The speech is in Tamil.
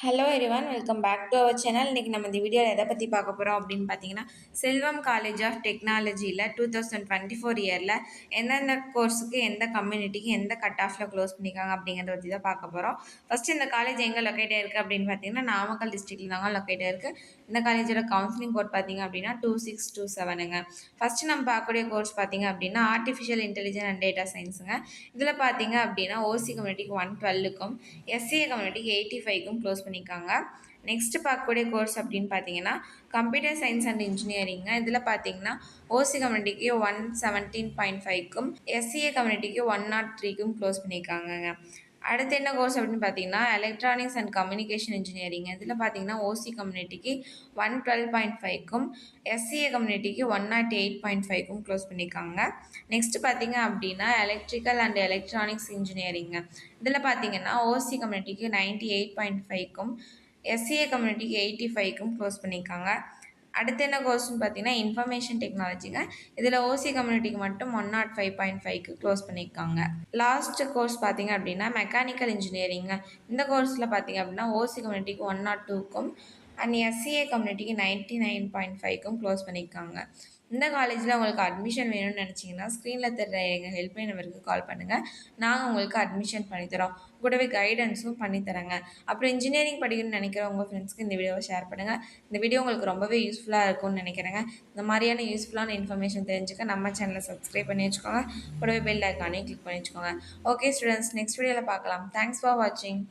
Hello everyone welcome back to our channel. இன்றைக்கி நம்ம இந்த வீடியோவில் எதை பற்றி பார்க்க போகிறோம் அப்படின்னு பார்த்தீங்கன்னா, செல்வம் காலேஜ் ஆஃப் டெக்னாலஜியில் 2024 இயரில் எந்தெந்த கோர்ஸுக்கு எந்த கம்யூனிட்டிக்கு எந்த கட் ஆஃபில் க்ளோஸ் பண்ணியிருக்காங்க அப்படிங்கிறத பற்றி தான் பார்க்க போகிறோம். ஃபஸ்ட்டு இந்த காலேஜ் எங்கே லொக்கேட் ஆயிருக்கு அப்படின்னு பார்த்தீங்கன்னா, நாமக்கல் டிஸ்ட்ரிக்டில் தாங்க லொக்கேட் ஆயிருக்கு. இந்த காலேஜோட கவுன்சிலிங் கோட் பார்த்தீங்க அப்படின்னா 2627ங்க. ஃபஸ்ட்டு நம்ம பார்க்கக்கூடிய கோர்ஸ் பார்த்தீங்க அப்படின்னா ஆர்டிஃபிஷியல் இன்டெலிஜென்ஸ் அண்ட் டேட்டா சயின்ஸுங்க. இதில் பார்த்தீங்க அப்படின்னா ஓசி கம்யூனிட்டிக்கு 112க்கும் எஸ்சிஏ கம்யூனிட்டிக்கு 85க்கும் க்ளோஸ் பண்ணியிருக்காங்க. நெக்ஸ்ட் பார்க்கக்கூடிய கோர்ஸ் அப்படின்னு பார்த்தீங்கன்னா கம்ப்யூட்டர் சயின்ஸ் அண்ட் இன்ஜினியரிங்க. இதில் பார்த்தீங்கன்னா ஓசி கம்யூனிட்டிக்கு 117.5க்கும் எஸ்சிஏ கம்யூனிட்டிக்கு 103க்கும் க்ளோஸ் பண்ணியிருக்காங்கங்க. அடுத்து என்ன கோர்ஸ் அப்படின்னு பார்த்தீங்கன்னா எலக்ட்ரானிக்ஸ் அண்ட் கம்யூனிகேஷன் இன்ஜினியரிங். இதில் பார்த்தீங்கன்னா ஓசி கம்யூனிட்டிக்கு 112.5க்கும் எஸ்சிஏ கம்யூனிட்டிக்கு 108.5க்கும் க்ளோஸ் பண்ணியிருக்காங்க. நெக்ஸ்ட் பார்த்தீங்க அப்படின்னா எலக்ட்ரிக்கல் அண்ட் எலக்ட்ரானிக்ஸ் இன்ஜினியரிங்க. இதில் பார்த்தீங்கன்னா ஓசி கம்யூனிட்டிக்கு 98.5க்கும் எஸ்சிஏ கம்யூனிட்டிக்கு 85க்கும் க்ளோஸ் பண்ணியிருக்காங்க. அடுத்து என்ன கோர்ஸ்னு பார்த்தீங்கன்னா இன்ஃபர்மேஷன் டெக்னாலஜிங்க. இதில் ஓசி கம்யூனிட்டிக்கு மட்டும் 105.5க்கு க்ளோஸ் பண்ணியிருக்காங்க. லாஸ்ட் கோர்ஸ் பார்த்தீங்க அப்படின்னா மெக்கானிக்கல் இன்ஜினியரிங்க. இந்த கோர்ஸில் பார்த்தீங்க அப்படின்னா ஓசி கம்யூனிட்டிக்கு 102க்கும் அண்ட் எஸ்சிஏ கம்யூனிட்டிக்கு 99.5க்கும் க்ளோஸ் பண்ணியிருக்காங்க. இந்த காலேஜில் உங்களுக்கு அட்மிஷன் வேணும்னு நினச்சிங்கன்னா ஸ்க்ரீனில் தெரியற எங்கள் ஹெல்ப்லைன் நம்பருக்கு கால் பண்ணுங்கள். நாங்கள் உங்களுக்கு அட்மிஷன் பண்ணித்தரோம். கூடவே கைடன்ஸும் பண்ணித்தரேங்க. அப்புறம் இன்ஜினியரிங் படிக்கணும்னு நினைக்கிற உங்கள் ஃப்ரெண்ட்ஸ்க்கு இந்த வீடியோவை ஷேர் பண்ணுங்கள். இந்த வீடியோ உங்களுக்கு ரொம்பவே யூஸ்ஃபுல்லாக இருக்கும்னு நினைக்கிறேங்க. இந்த மாதிரியான யூஸ்ஃபுல்லான இன்ஃபர்மேஷன் தெரிஞ்சுக்க நம்ம சேனலை சப்ஸ்கிரைப் பண்ணி வச்சுக்கோங்க. கூடவே பெல் ஐக்கானையும் கிளிக் பண்ணி வச்சுக்கோங்க. ஓகே ஸ்டூடெண்ட்ஸ், நெக்ஸ்ட் வீடியோவில் பார்க்கலாம். தேங்க்ஸ் ஃபார் வாட்சிங்.